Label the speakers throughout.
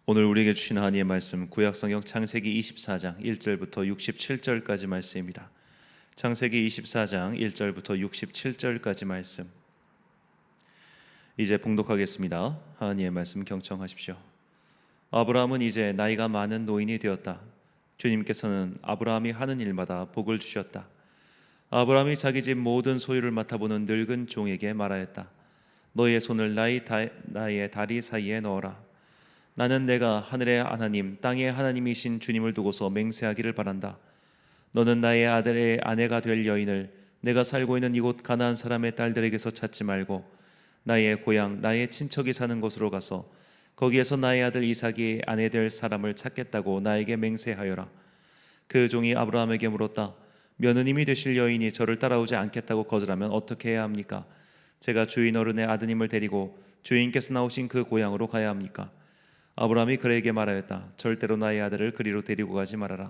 Speaker 1: 오늘 우리에게 주신 하나님의 말씀 구약성경 창세기 24장 1절부터 67절까지 말씀입니다. 창세기 24장 1절부터 67절까지 말씀 이제 봉독하겠습니다. 하나님의 말씀 경청하십시오. 아브라함은 이제 나이가 많은 노인이 되었다. 주님께서는 아브라함이 하는 일마다 복을 주셨다. 아브라함이 자기 집 모든 소유를 맡아보는 늙은 종에게 말하였다. 너의 손을 나의 다리 사이에 넣어라. 나는 내가 하늘의 하나님 땅의 하나님이신 주님을 두고서 맹세하기를 바란다. 너는 나의 아들의 아내가 될 여인을 내가 살고 있는 이곳 가나안 사람의 딸들에게서 찾지 말고 나의 고향 나의 친척이 사는 곳으로 가서 거기에서 나의 아들 이삭이 아내 될 사람을 찾겠다고 나에게 맹세하여라. 그 종이 아브라함에게 물었다. 며느님이 되실 여인이 저를 따라오지 않겠다고 거절하면 어떻게 해야 합니까? 제가 주인 어른의 아드님을 데리고 주인께서 나오신 그 고향으로 가야 합니까? 아브라함이 그에게 말하였다. 절대로 나의 아들을 그리로 데리고 가지 말아라.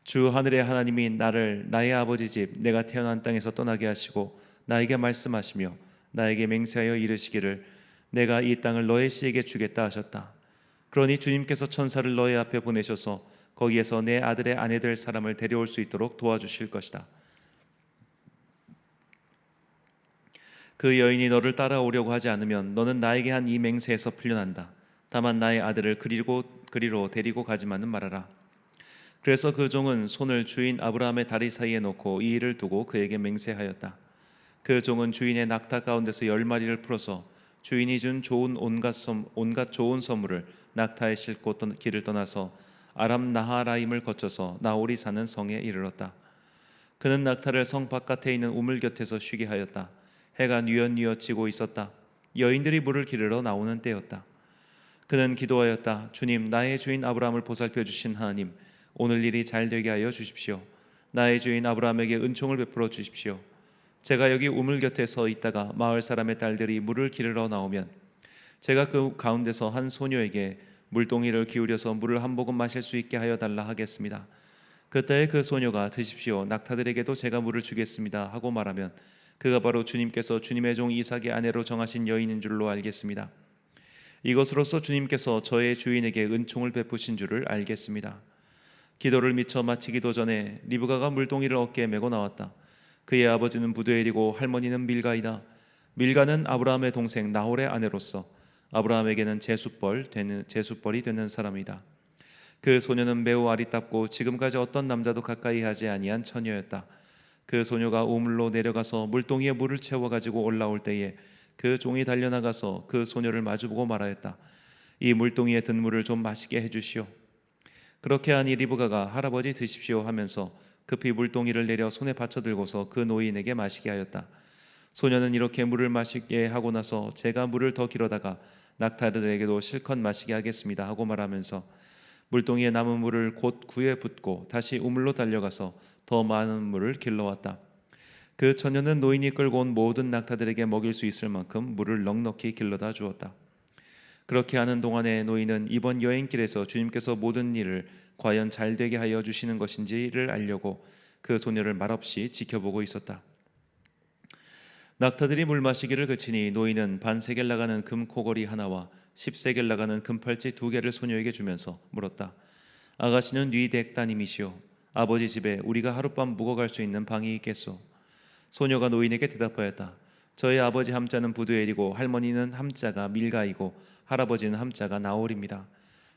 Speaker 1: 주 하늘의 하나님이 나를 나의 아버지 집 내가 태어난 땅에서 떠나게 하시고 나에게 말씀하시며 나에게 맹세하여 이르시기를 내가 이 땅을 너의 씨에게 주겠다 하셨다. 그러니 주님께서 천사를 너의 앞에 보내셔서 거기에서 내 아들의 아내 될 사람을 데려올 수 있도록 도와주실 것이다. 그 여인이 너를 따라오려고 하지 않으면 너는 나에게 한 이 맹세에서 풀려난다. 다만 나의 아들을 그리로 데리고 가지만은 말아라. 그래서 그 종은 손을 주인 아브라함의 다리 사이에 놓고 이 일을 두고 그에게 맹세하였다. 그 종은 주인의 낙타 가운데서 10마리를 풀어서 주인이 준 온갖 좋은 선물을 낙타에 싣고 길을 떠나서 아람 나하라임을 거쳐서 나홀이 사는 성에 이르렀다. 그는 낙타를 성 바깥에 있는 우물 곁에서 쉬게 하였다. 해가 뉘엿뉘엿 지고 있었다. 여인들이 물을 기르러 나오는 때였다. 그는 기도하였다. 주님, 나의 주인 아브라함을 보살펴 주신 하나님, 오늘 일이 잘 되게 하여 주십시오. 나의 주인 아브라함에게 은총을 베풀어 주십시오. 제가 여기 우물 곁에 서 있다가 마을 사람의 딸들이 물을 기르러 나오면 제가 그 가운데서 한 소녀에게 물동이를 기울여서 물을 한 모금 마실 수 있게 하여 달라 하겠습니다. 그때 그 소녀가 드십시오. 낙타들에게도 제가 물을 주겠습니다 하고 말하면 그가 바로 주님께서 주님의 종 이삭의 아내로 정하신 여인인 줄로 알겠습니다. 이것으로써 주님께서 저의 주인에게 은총을 베푸신 줄을 알겠습니다. 기도를 미처 마치기도 전에 리브가가 물동이를 어깨에 메고 나왔다. 그의 아버지는 부두엘이고 할머니는 밀가이다. 밀가는 아브라함의 동생 나홀의 아내로서 아브라함에게는 제숫벌이 되는 사람이다. 그 소녀는 매우 아리답고 지금까지 어떤 남자도 가까이 하지 아니한 처녀였다. 그 소녀가 우물로 내려가서 물동이에 물을 채워 가지고 올라올 때에 그 종이 달려나가서 그 소녀를 마주보고 말하였다. 이 물동이에 든 물을 좀 마시게 해주시오. 그렇게 하니 리브가가 할아버지 드십시오 하면서 급히 물동이를 내려 손에 받쳐 들고서 그 노인에게 마시게 하였다. 소녀는 이렇게 물을 마시게 하고 나서 제가 물을 더 길어다가 낙타들에게도 실컷 마시게 하겠습니다 하고 말하면서 물동이에 남은 물을 곧 구에 붓고 다시 우물로 달려가서 더 많은 물을 길러왔다. 그 처녀는 노인이 끌고 온 모든 낙타들에게 먹일 수 있을 만큼 물을 넉넉히 길러다 주었다. 그렇게 하는 동안에 노인은 이번 여행길에서 주님께서 모든 일을 과연 잘 되게 하여 주시는 것인지를 알려고 그 소녀를 말없이 지켜보고 있었다. 낙타들이 물 마시기를 그치니 노인은 반세겔 나가는 금 코걸이 하나와 10세겔 나가는 금팔찌 2개를 소녀에게 주면서 물었다. 아가씨는 네 댁따님이시오. 아버지 집에 우리가 하룻밤 묵어갈 수 있는 방이 있겠소? 소녀가 노인에게 대답하였다. 저의 아버지 함자는 부두엘이고 할머니는 함자가 밀가이고 할아버지는 함자가 나홀입니다.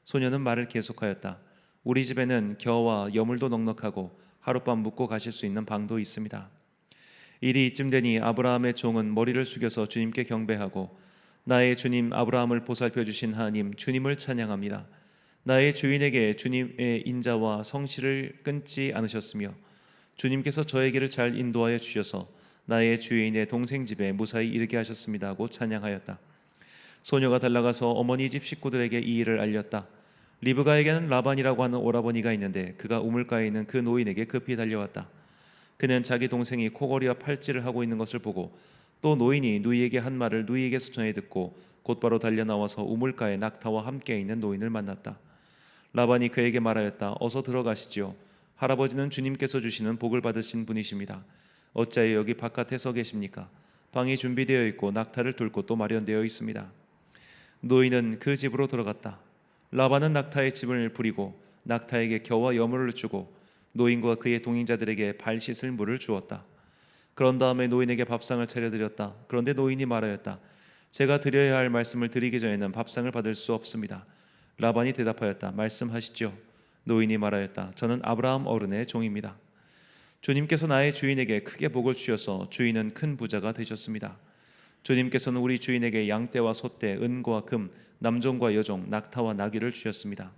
Speaker 1: 소녀는 말을 계속하였다. 우리 집에는 겨와 여물도 넉넉하고 하룻밤 묵고 가실 수 있는 방도 있습니다. 일이 이쯤 되니 아브라함의 종은 머리를 숙여서 주님께 경배하고 나의 주님 아브라함을 보살펴 주신 하나님 주님을 찬양합니다. 나의 주인에게 주님의 인자와 성실을 끊지 않으셨으며 주님께서 저의 길을 잘 인도하여 주셔서 나의 주인의 동생 집에 무사히 이르게 하셨습니다 하고 찬양하였다. 소녀가 달려가서 어머니 집 식구들에게 이 일을 알렸다. 리브가에게는 라반이라고 하는 오라버니가 있는데 그가 우물가에 있는 그 노인에게 급히 달려왔다. 그는 자기 동생이 코걸이와 팔찌를 하고 있는 것을 보고 또 노인이 누이에게 한 말을 누이에게서 전해 듣고 곧바로 달려나와서 우물가에 낙타와 함께 있는 노인을 만났다. 라반이 그에게 말하였다. 어서 들어가시지요. 할아버지는 주님께서 주시는 복을 받으신 분이십니다. 어찌하여 여기 바깥에 서 계십니까? 방이 준비되어 있고 낙타를 둘 곳도 마련되어 있습니다. 노인은 그 집으로 들어갔다. 라반은 낙타의 집을 부리고 낙타에게 겨와 여물을 주고 노인과 그의 동행자들에게 발 씻을 물을 주었다. 그런 다음에 노인에게 밥상을 차려드렸다. 그런데 노인이 말하였다. 제가 드려야 할 말씀을 드리기 전에는 밥상을 받을 수 없습니다. 라반이 대답하였다. 말씀하시죠. 노인이 말하였다. 저는 아브라함 어른의 종입니다. 주님께서 나의 주인에게 크게 복을 주셔서 주인은 큰 부자가 되셨습니다. 주님께서는 우리 주인에게 양떼와 소떼, 은과 금, 남종과 여종, 낙타와 나귀를 주셨습니다.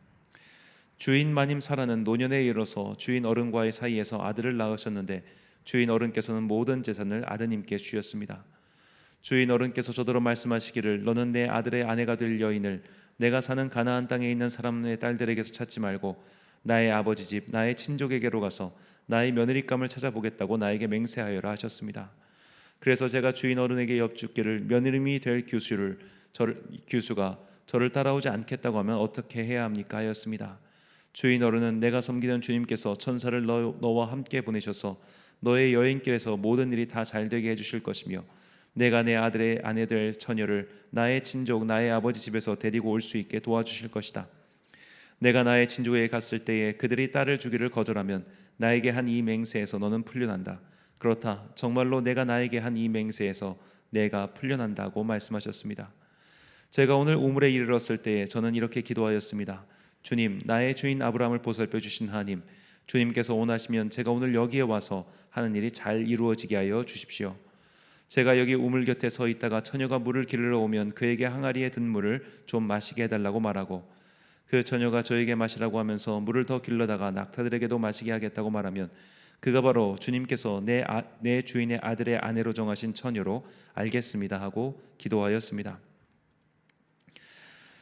Speaker 1: 주인 마님 사라는 노년에 이르러서 주인 어른과의 사이에서 아들을 낳으셨는데 주인 어른께서는 모든 재산을 아드님께 주셨습니다. 주인 어른께서 저더러 말씀하시기를 너는 내 아들의 아내가 될 여인을 내가 사는 가나안 땅에 있는 사람의 딸들에게서 찾지 말고 나의 아버지 집 나의 친족에게로 가서 나의 며느리감을 찾아보겠다고 나에게 맹세하여라 하셨습니다. 그래서 제가 주인 어른에게 여쭙기를 며느림이 될 규수가 저를 따라오지 않겠다고 하면 어떻게 해야 합니까 하였습니다. 주인 어른은 내가 섬기는 주님께서 천사를 너와 함께 보내셔서 너의 여행길에서 모든 일이 다 잘되게 해주실 것이며 내가 내 아들의 아내 될 처녀를 나의 친족 나의 아버지 집에서 데리고 올 수 있게 도와주실 것이다. 내가 나의 친족에게 갔을 때에 그들이 딸을 주기를 거절하면 나에게 한 이 맹세에서 너는 풀려난다. 그렇다. 정말로 내가 나에게 한 이 맹세에서 내가 풀려난다고 말씀하셨습니다. 제가 오늘 우물에 이르렀을 때에 저는 이렇게 기도하였습니다. 주님, 나의 주인 아브라함을 보살펴 주신 하나님, 주님께서 원하시면 제가 오늘 여기에 와서 하는 일이 잘 이루어지게 하여 주십시오. 제가 여기 우물 곁에 서 있다가 처녀가 물을 길러 오면 그에게 항아리에 든 물을 좀 마시게 해달라고 말하고 그 처녀가 저에게 마시라고 하면서 물을 더 길러다가 낙타들에게도 마시게 하겠다고 말하면 그가 바로 주님께서 내 주인의 아들의 아내로 정하신 처녀로 알겠습니다 하고 기도하였습니다.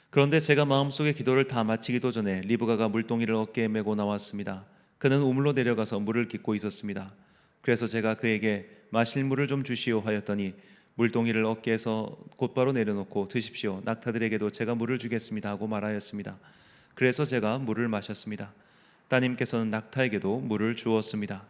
Speaker 1: 그런데 제가 마음속에 기도를 다 마치기도 전에 리브가가 물동이를 어깨에 메고 나왔습니다. 그는 우물로 내려가서 물을 깃고 있었습니다. 그래서 제가 그에게 마실 물을 좀 주시오 하였더니 물동이를 어깨에서 곧바로 내려놓고 드십시오. 낙타들에게도 제가 물을 주겠습니다 하고 말하였습니다. 그래서 제가 물을 마셨습니다. 따님께서는 낙타에게도 물을 주었습니다.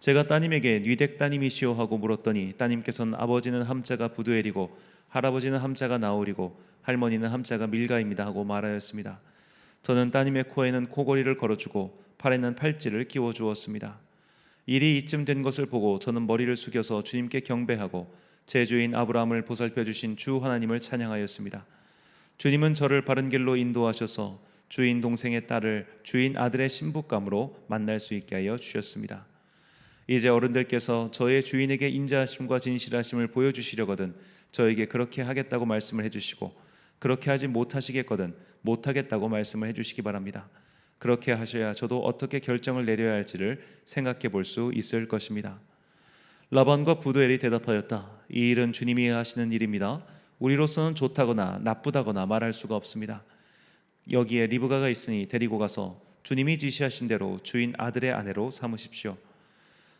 Speaker 1: 제가 따님에게 뉘댁 따님이시오 하고 물었더니 따님께서는 아버지는 함자가 부두엘이고 할아버지는 함자가 나홀이고 할머니는 함자가 밀가입니다 하고 말하였습니다. 저는 따님의 코에는 코걸이를 걸어주고 팔에는 팔찌를 끼워 주었습니다. 일이 이쯤 된 것을 보고 저는 머리를 숙여서 주님께 경배하고 제 주인 아브라함을 보살펴 주신 주 하나님을 찬양하였습니다. 주님은 저를 바른 길로 인도하셔서 주인 동생의 딸을 주인 아들의 신부감으로 만날 수 있게 하여 주셨습니다. 이제 어른들께서 저의 주인에게 인자하심과 진실하심을 보여주시려거든 저에게 그렇게 하겠다고 말씀을 해주시고 그렇게 하지 못하시겠거든 못하겠다고 말씀을 해주시기 바랍니다. 그렇게 하셔야 저도 어떻게 결정을 내려야 할지를 생각해 볼 수 있을 것입니다. 라반과 부두엘이 대답하였다. 이 일은 주님이 하시는 일입니다. 우리로서는 좋다거나 나쁘다거나 말할 수가 없습니다. 여기에 리브가가 있으니 데리고 가서 주님이 지시하신 대로 주인 아들의 아내로 삼으십시오.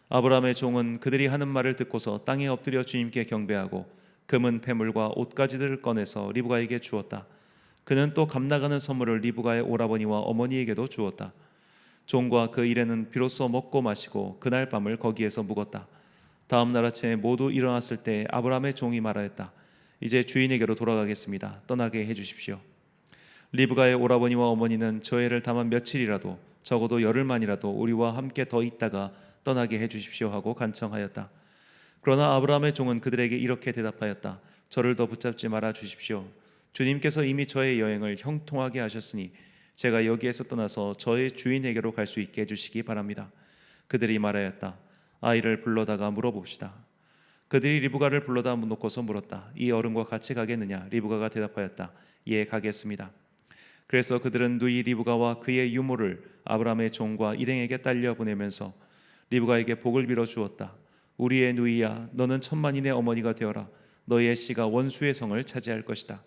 Speaker 1: 아브라함의 종은 그들이 하는 말을 듣고서 땅에 엎드려 주님께 경배하고 금은 패물과 옷가지들을 꺼내서 리브가에게 주었다. 그는 또 값나가는 선물을 리브가의 오라버니와 어머니에게도 주었다. 종과 그 일행은 비로소 먹고 마시고 그날 밤을 거기에서 묵었다. 다음 날 아침에 모두 일어났을 때 아브라함의 종이 말하였다. 이제 주인에게로 돌아가겠습니다. 떠나게 해주십시오. 리브가의 오라버니와 어머니는 저 애를 다만 며칠이라도 적어도 열흘만이라도 우리와 함께 더 있다가 떠나게 해주십시오 하고 간청하였다. 그러나 아브라함의 종은 그들에게 이렇게 대답하였다. 저를 더 붙잡지 말아 주십시오. 주님께서 이미 저의 여행을 형통하게 하셨으니 제가 여기에서 떠나서 저의 주인에게로 갈 수 있게 해주시기 바랍니다. 그들이 말하였다. 아이를 불러다가 물어봅시다. 그들이 리브가를 불러다 놓고서 물었다. 이 어른과 같이 가겠느냐? 리브가가 대답하였다. 예, 가겠습니다. 그래서 그들은 누이 리브가와 그의 유모를 아브라함의 종과 일행에게 딸려 보내면서 리브가에게 복을 빌어 주었다. 우리의 누이야, 너는 천만인의 어머니가 되어라. 너의 씨가 원수의 성을 차지할 것이다.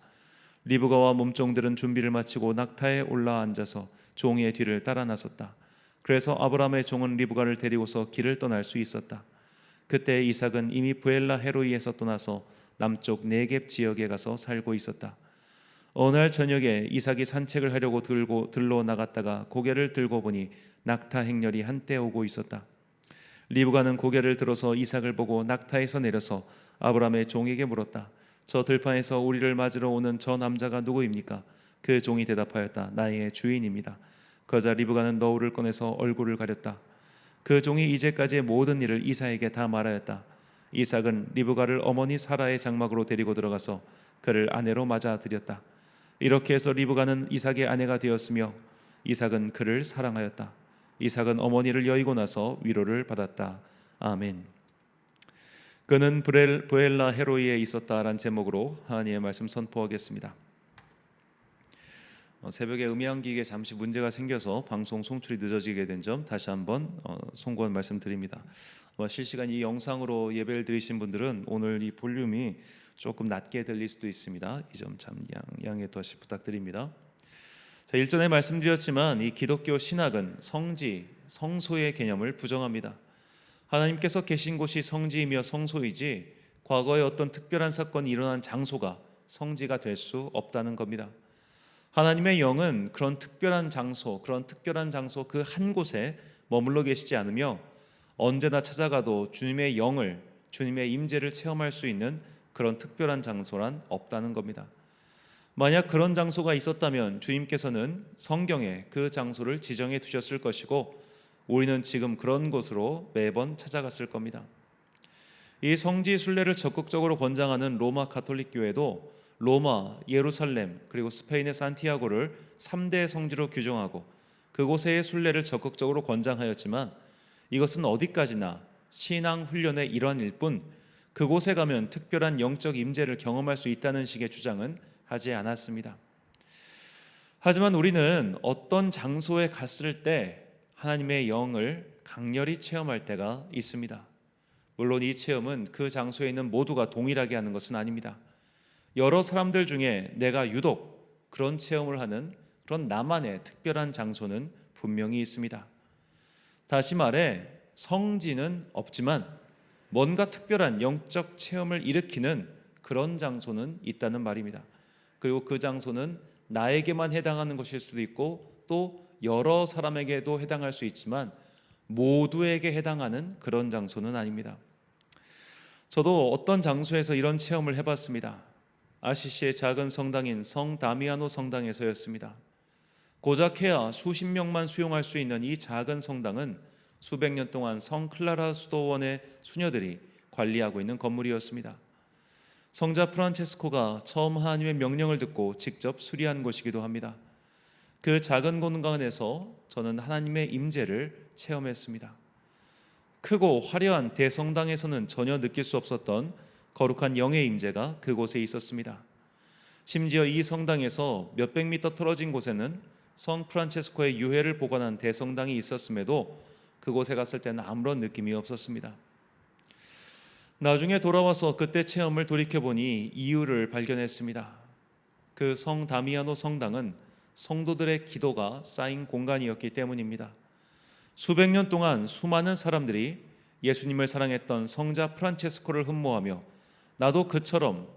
Speaker 1: 리브가와 몸종들은 준비를 마치고 낙타에 올라 앉아서 종의 뒤를 따라 나섰다. 그래서 아브라함의 종은 리브가를 데리고서 길을 떠날 수 있었다. 그때 이삭은 이미 부엘라 헤로이에서 떠나서 남쪽 네겝 지역에 가서 살고 있었다. 어느 날 저녁에 이삭이 산책을 하려고 들로 나갔다가 고개를 들고 보니 낙타 행렬이 한때 오고 있었다. 리브가는 고개를 들어서 이삭을 보고 낙타에서 내려서 아브라함의 종에게 물었다. 저 들판에서 우리를 맞으러 오는 저 남자가 누구입니까? 그 종이 대답하였다. 나의 주인입니다. 그러자 리브가는 너울을 꺼내서 얼굴을 가렸다. 그 종이 이제까지의 모든 일을 이삭에게 다 말하였다. 이삭은 리브가를 어머니 사라의 장막으로 데리고 들어가서 그를 아내로 맞아들였다. 이렇게 해서 리브가는 이삭의 아내가 되었으며 이삭은 그를 사랑하였다. 이삭은 어머니를 여의고 나서 위로를 받았다. 아멘. 그는 브엘라 헤로이에 있었다라는 제목으로 하나님의 말씀 선포하겠습니다. 새벽에 음향기기에 잠시 문제가 생겨서 방송 송출이 늦어지게 된 점 다시 한번 송구한 말씀드립니다. 실시간 이 영상으로 예배를 드리신 분들은 오늘 이 볼륨이 조금 낮게 들릴 수도 있습니다. 이 점 참 양해 다시 부탁드립니다. 자, 일전에 말씀드렸지만 이 기독교 신학은 성지, 성소의 개념을 부정합니다. 하나님께서 계신 곳이 성지이며 성소이지 과거에 어떤 특별한 사건이 일어난 장소가 성지가 될 수 없다는 겁니다. 하나님의 영은 그런 특별한 장소 그 한 곳에 머물러 계시지 않으며 언제나 찾아가도 주님의 영을, 주님의 임재를 체험할 수 있는 그런 특별한 장소란 없다는 겁니다. 만약 그런 장소가 있었다면 주님께서는 성경에 그 장소를 지정해 두셨을 것이고 우리는 지금 그런 곳으로 매번 찾아갔을 겁니다. 이 성지 순례를 적극적으로 권장하는 로마 가톨릭 교회도 로마, 예루살렘 그리고 스페인의 산티아고를 3대 성지로 규정하고 그곳의 순례를 적극적으로 권장하였지만 이것은 어디까지나 신앙 훈련의 일환일 뿐 그곳에 가면 특별한 영적 임재를 경험할 수 있다는 식의 주장은 하지 않았습니다. 하지만 우리는 어떤 장소에 갔을 때 하나님의 영을 강렬히 체험할 때가 있습니다. 물론 이 체험은 그 장소에 있는 모두가 동일하게 하는 것은 아닙니다. 여러 사람들 중에 내가 유독 그런 체험을 하는 그런 나만의 특별한 장소는 분명히 있습니다. 다시 말해 성지는 없지만 뭔가 특별한 영적 체험을 일으키는 그런 장소는 있다는 말입니다. 그리고 그 장소는 나에게만 해당하는 것일 수도 있고 또 여러 사람에게도 해당할 수 있지만 모두에게 해당하는 그런 장소는 아닙니다. 저도 어떤 장소에서 이런 체험을 해봤습니다. 아시시의 작은 성당인 성 다미아노 성당에서였습니다. 고작해야 수십 명만 수용할 수 있는 이 작은 성당은 수백 년 동안 성 클라라 수도원의 수녀들이 관리하고 있는 건물이었습니다. 성자 프란체스코가 처음 하나님의 명령을 듣고 직접 수리한 곳이기도 합니다. 그 작은 공간에서 저는 하나님의 임재를 체험했습니다. 크고 화려한 대성당에서는 전혀 느낄 수 없었던 거룩한 영의 임재가 그곳에 있었습니다. 심지어 이 성당에서 몇백 미터 떨어진 곳에는 성 프란체스코의 유해를 보관한 대성당이 있었음에도 그곳에 갔을 때는 아무런 느낌이 없었습니다. 나중에 돌아와서 그때 체험을 돌이켜보니 이유를 발견했습니다. 그 성 다미아노 성당은 성도들의 기도가 쌓인 공간이었기 때문입니다. 수백 년 동안 수많은 사람들이 예수님을 사랑했던 성자 프란체스코를 흠모하며 나도 그처럼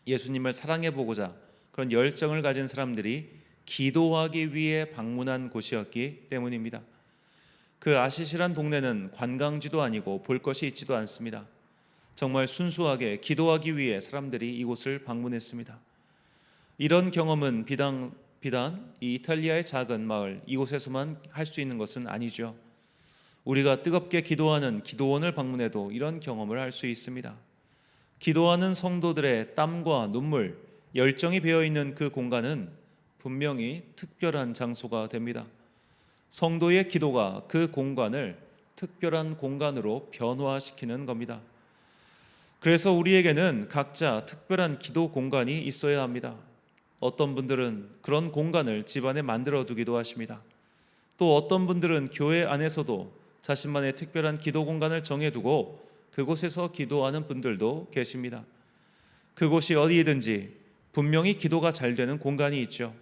Speaker 1: 예수님을 사랑해보고자 그런 열정을 가진 사람들이 기도하기 위해 방문한 곳이었기 때문입니다. 그 아시시란 동네는 관광지도 아니고 볼 것이 있지도 않습니다. 정말 순수하게 기도하기 위해 사람들이 이곳을 방문했습니다. 이런 경험은 비단 이 이탈리아의 작은 마을 이곳에서만 할 수 있는 것은 아니죠. 우리가 뜨겁게 기도하는 기도원을 방문해도 이런 경험을 할 수 있습니다. 기도하는 성도들의 땀과 눈물, 열정이 배어있는 그 공간은 분명히 특별한 장소가 됩니다. 성도의 기도가 그 공간을 특별한 공간으로 변화시키는 겁니다. 그래서 우리에게는 각자 특별한 기도 공간이 있어야 합니다. 어떤 분들은 그런 공간을 집안에 만들어 두기도 하십니다. 또 어떤 분들은 교회 안에서도 자신만의 특별한 기도 공간을 정해두고 그곳에서 기도하는 분들도 계십니다. 그곳이 어디든지 분명히 기도가 잘 되는 공간이 있죠.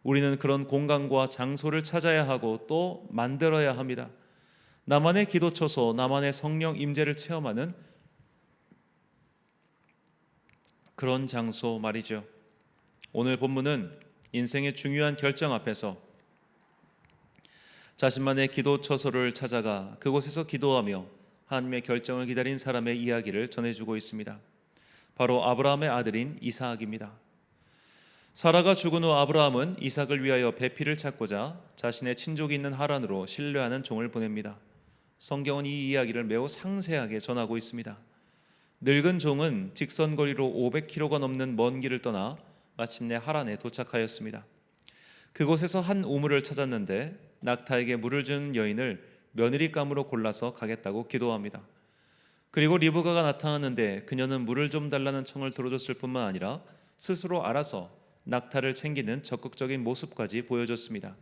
Speaker 1: 우리는 그런 공간과 장소를 찾아야 하고 또 만들어야 합니다. 나만의 기도처소, 나만의 성령 임재를 체험하는 그런 장소 말이죠. 오늘 본문은 인생의 중요한 결정 앞에서 자신만의 기도처소를 찾아가 그곳에서 기도하며 하나님의 결정을 기다린 사람의 이야기를 전해주고 있습니다. 바로 아브라함의 아들인 이삭입니다. 사라가 죽은 후 아브라함은 이삭을 위하여 배필을 찾고자 자신의 친족이 있는 하란으로 신뢰하는 종을 보냅니다. 성경은 이 이야기를 매우 상세하게 전하고 있습니다. 늙은 종은 직선거리로 500km가 넘는 먼 길을 떠나 마침내 하란에 도착하였습니다. 그곳에서 한 우물을 찾았는데 낙타에게 물을 준 여인을 며느리감으로 골라서 가겠다고 기도합니다. 그리고 리브가가 나타났는데 그녀는 물을 좀 달라는 청을 들어줬을 뿐만 아니라 스스로 알아서 낙타를 챙기는 적극적인 모습까지 보여줬습니다.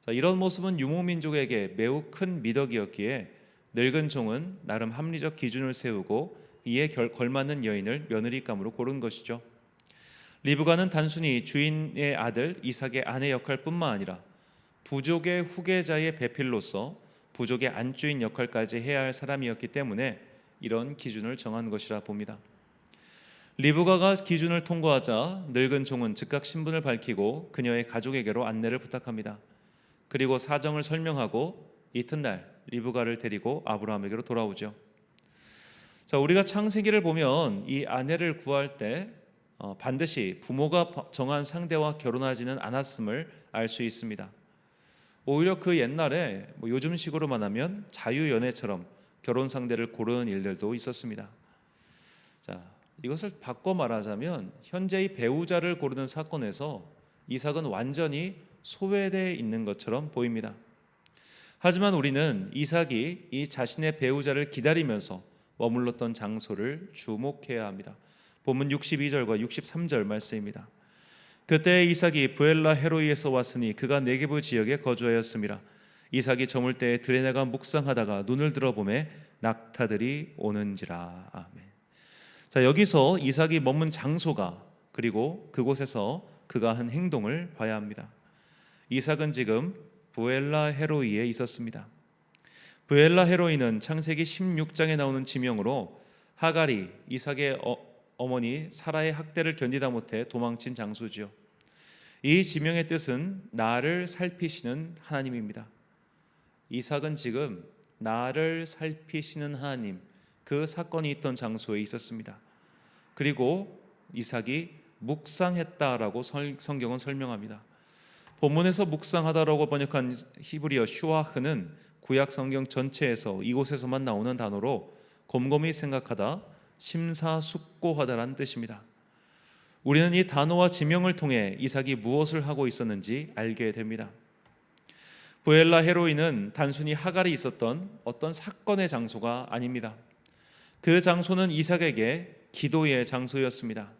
Speaker 1: 이런 모습은 유목민족에게 매우 큰 미덕이었기에 늙은 종은 나름 합리적 기준을 세우고 이에 걸맞는 여인을 며느리감으로 고른 것이죠. 리브가는 단순히 주인의 아들 이삭의 아내 역할뿐만 아니라 부족의 후계자의 배필로서 부족의 안주인 역할까지 해야 할 사람이었기 때문에 이런 기준을 정한 것이라 봅니다. 리브가가 기준을 통과하자 늙은 종은 즉각 신분을 밝히고 그녀의 가족에게로 안내를 부탁합니다. 그리고 사정을 설명하고 이튿날 리브가를 데리고 아브라함에게로 돌아오죠. 우리가 창세기를 보면 이 아내를 구할 때 반드시 부모가 정한 상대와 결혼하지는 않았음을 알 수 있습니다. 오히려 그 옛날에 요즘식으로 말하면 자유연애처럼 결혼 상대를 고르는 일들도 있었습니다. 이것을 바꿔 말하자면 현재의 배우자를 고르는 사건에서 이삭은 완전히 소외되어 있는 것처럼 보입니다. 하지만 우리는 이삭이 이 자신의 배우자를 기다리면서 머물렀던 장소를 주목해야 합니다. 본문 62절과 63절 말씀입니다. 그때 이삭이 부엘라 헤로이에서 왔으니 그가 네게부 지역에 거주하였습니다. 이삭이 저물 때에 들에 나가 묵상하다가 눈을 들어보매 낙타들이 오는지라. 아멘. 여기서 이삭이 머문 장소가 그리고 그곳에서 그가 한 행동을 봐야 합니다. 이삭은 지금 부엘라 헤로이에 있었습니다. 부엘라 헤로이는 창세기 16장에 나오는 지명으로 하갈이 이삭의 어머니 사라의 학대를 견디다 못해 도망친 장소지요. 이 지명의 뜻은 나를 살피시는 하나님입니다. 이삭은 지금 나를 살피시는 하나님, 그 사건이 있던 장소에 있었습니다. 그리고 이삭이 묵상했다라고 성경은 설명합니다. 본문에서 묵상하다라고 번역한 히브리어 슈아흐는 구약 성경 전체에서 이곳에서만 나오는 단어로 곰곰이 생각하다, 심사숙고하다라는 뜻입니다. 우리는 이 단어와 지명을 통해 이삭이 무엇을 하고 있었는지 알게 됩니다. 부엘라 헤로이는 단순히 하갈이 있었던 어떤 사건의 장소가 아닙니다. 그 장소는 이삭에게 기도의 장소였습니다.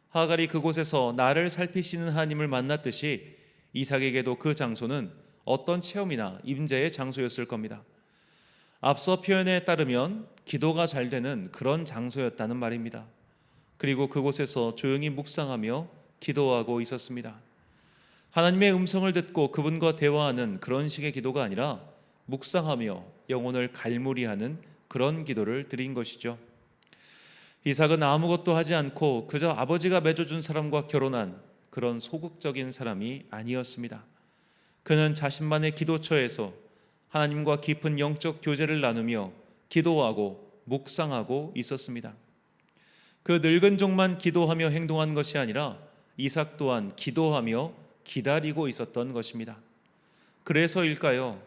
Speaker 1: 하갈이 그곳에서 나를 살피시는 하나님을 만났듯이 이삭에게도 그 장소는 어떤 체험이나 임재의 장소였을 겁니다. 앞서 표현에 따르면 기도가 잘 되는 그런 장소였다는 말입니다. 그리고 그곳에서 조용히 묵상하며 기도하고 있었습니다. 하나님의 음성을 듣고 그분과 대화하는 그런 식의 기도가 아니라 묵상하며 영혼을 갈무리하는 그런 기도를 드린 것이죠. 이삭은 아무것도 하지 않고 그저 아버지가 맺어준 사람과 결혼한 그런 소극적인 사람이 아니었습니다. 그는 자신만의 기도처에서 하나님과 깊은 영적 교제를 나누며 기도하고 묵상하고 있었습니다. 그 늙은 종만 기도하며 행동한 것이 아니라 이삭 또한 기도하며 기다리고 있었던 것입니다. 그래서일까요?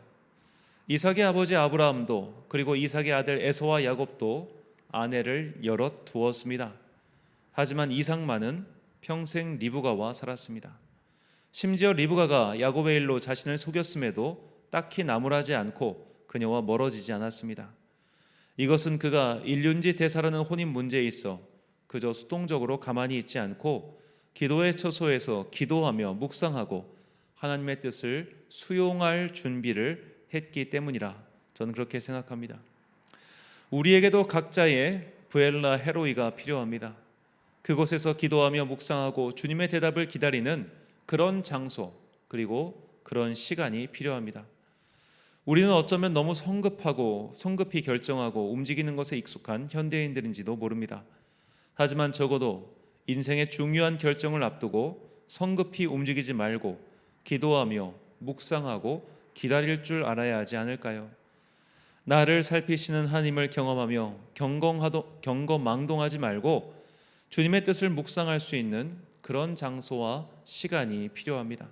Speaker 1: 이삭의 아버지 아브라함도 그리고 이삭의 아들 에서와 야곱도 아내를 여럿 두었습니다. 하지만 이삭만은 평생 리브가와 살았습니다. 심지어 리브가가 야곱의 일로 자신을 속였음에도 딱히 나무라지 않고 그녀와 멀어지지 않았습니다. 이것은 그가 일륜지 대사라는 혼인 문제에 있어 그저 수동적으로 가만히 있지 않고 기도의 처소에서 기도하며 묵상하고 하나님의 뜻을 수용할 준비를 했기 때문이라 저는 그렇게 생각합니다. 우리에게도 각자의 부엘라 헤로이가 필요합니다. 그곳에서 기도하며 묵상하고 주님의 대답을 기다리는 그런 장소 그리고 그런 시간이 필요합니다. 우리는 어쩌면 너무 성급히 결정하고 움직이는 것에 익숙한 현대인들인지도 모릅니다. 하지만 적어도 인생의 중요한 결정을 앞두고 성급히 움직이지 말고 기도하며 묵상하고 기다릴 줄 알아야 하지 않을까요? 나를 살피시는 하나님을 경험하며 경거망동하지 말고 주님의 뜻을 묵상할 수 있는 그런 장소와 시간이 필요합니다.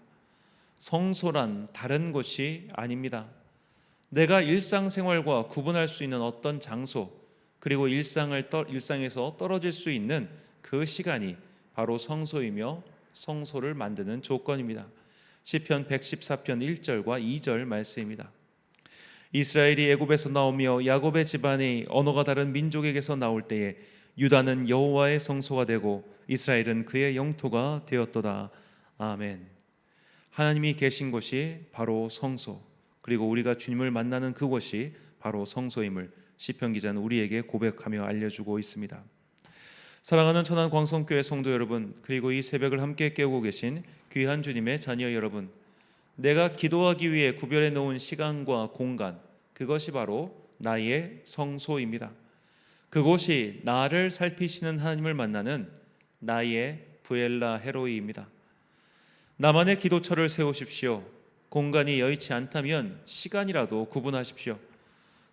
Speaker 1: 성소란 다른 곳이 아닙니다. 내가 일상생활과 구분할 수 있는 어떤 장소, 그리고 일상에서 떨어질 수 있는 그 시간이 바로 성소이며 성소를 만드는 조건입니다. 시편 114편 1절과 2절 말씀입니다. 이스라엘이 애굽에서 나오며 야곱의 집안이 언어가 다른 민족에게서 나올 때에 유다는 여호와의 성소가 되고 이스라엘은 그의 영토가 되었도다. 아멘. 하나님이 계신 곳이 바로 성소, 그리고 우리가 주님을 만나는 그곳이 바로 성소임을 시편 기자는 우리에게 고백하며 알려주고 있습니다. 사랑하는 천안 광성교회 성도 여러분, 그리고 이 새벽을 함께 깨우고 계신 귀한 주님의 자녀 여러분, 내가 기도하기 위해 구별해 놓은 시간과 공간, 그것이 바로 나의 성소입니다. 그곳이 나를 살피시는 하나님을 만나는 나의 부엘라 헤로이입니다. 나만의 기도처를 세우십시오. 공간이 여의치 않다면 시간이라도 구분하십시오.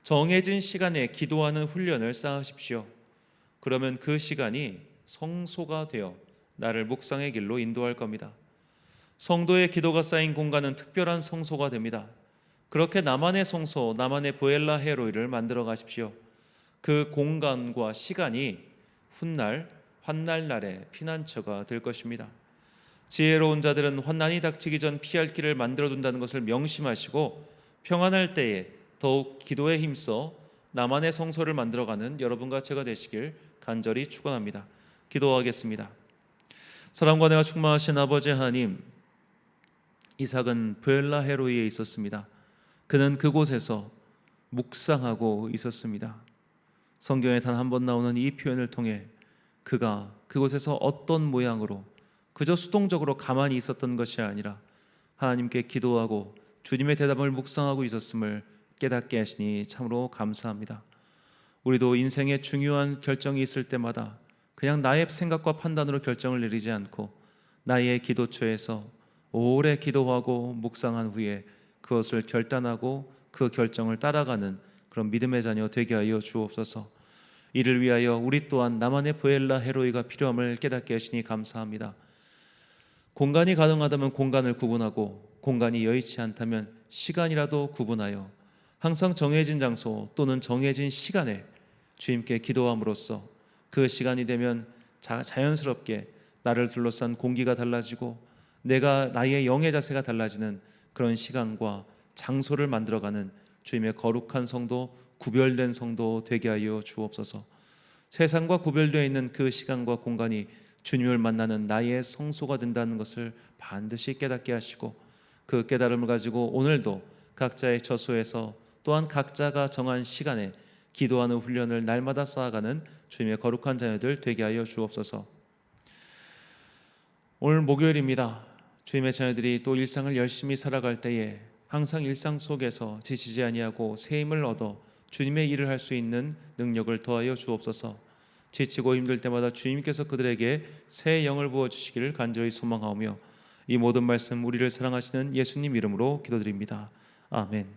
Speaker 1: 정해진 시간에 기도하는 훈련을 쌓으십시오. 그러면 그 시간이 성소가 되어 나를 묵상의 길로 인도할 겁니다. 성도의 기도가 쌓인 공간은 특별한 성소가 됩니다. 그렇게 나만의 성소, 나만의 보엘라 헤로이를 만들어 가십시오. 그 공간과 시간이 훗날 환날 날의 피난처가 될 것입니다. 지혜로운 자들은 환난이 닥치기 전 피할 길을 만들어 둔다는 것을 명심하시고 평안할 때에 더욱 기도에 힘써 나만의 성소를 만들어가는 여러분과 제가 되시길 간절히 축원합니다. 기도하겠습니다. 사랑과 은혜가 충만하신 아버지 하나님, 이삭은 브엘라 헤로이에 있었습니다. 그는 그곳에서 묵상하고 있었습니다. 성경에 단 한 번 나오는 이 표현을 통해 그가 그곳에서 어떤 모양으로 그저 수동적으로 가만히 있었던 것이 아니라 하나님께 기도하고 주님의 대답을 묵상하고 있었음을 깨닫게 하시니 참으로 감사합니다. 우리도 인생에 중요한 결정이 있을 때마다 그냥 나의 생각과 판단으로 결정을 내리지 않고 나의 기도처에서 오래 기도하고 묵상한 후에 그것을 결단하고 그 결정을 따라가는 그런 믿음의 자녀 되게 하여 주옵소서. 이를 위하여 우리 또한 나만의 보엘라 헤로이가 필요함을 깨닫게 하시니 감사합니다. 공간이 가능하다면 공간을 구분하고 공간이 여의치 않다면 시간이라도 구분하여 항상 정해진 장소 또는 정해진 시간에 주님께 기도함으로써 그 시간이 되면 자연스럽게 나를 둘러싼 공기가 달라지고 나의 영의 자세가 달라지는 그런 시간과 장소를 만들어가는 주님의 거룩한 성도, 구별된 성도 되게 하여 주옵소서. 세상과 구별되어 있는 그 시간과 공간이 주님을 만나는 나의 성소가 된다는 것을 반드시 깨닫게 하시고 그 깨달음을 가지고 오늘도 각자의 처소에서 또한 각자가 정한 시간에 기도하는 훈련을 날마다 쌓아가는 주님의 거룩한 자녀들 되게 하여 주옵소서. 오늘 목요일입니다. 주님의 자녀들이 또 일상을 열심히 살아갈 때에 항상 일상 속에서 지치지 아니하고 새 힘을 얻어 주님의 일을 할 수 있는 능력을 더하여 주옵소서. 지치고 힘들 때마다 주님께서 그들에게 새 영을 부어주시기를 간절히 소망하오며 이 모든 말씀 우리를 사랑하시는 예수님 이름으로 기도드립니다. 아멘.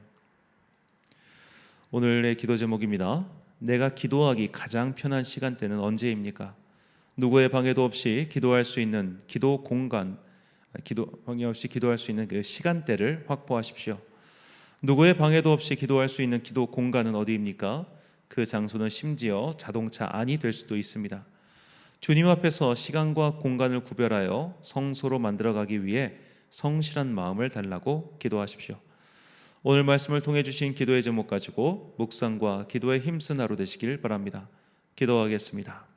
Speaker 1: 오늘의 기도 제목입니다. 내가 기도하기 가장 편한 시간대는 언제입니까? 누구의 방해도 없이 기도할 수 있는 기도 공간, 방해 없이 기도할 수 있는 그 시간대를 확보하십시오. 누구의 방해도 없이 기도할 수 있는 기도 공간은 어디입니까? 그 장소는 심지어 자동차 안이 될 수도 있습니다. 주님 앞에서 시간과 공간을 구별하여 성소로 만들어가기 위해 성실한 마음을 달라고 기도하십시오. 오늘 말씀을 통해 주신 기도의 제목 가지고 묵상과 기도에 힘쓴 하루 되시길 바랍니다. 기도하겠습니다.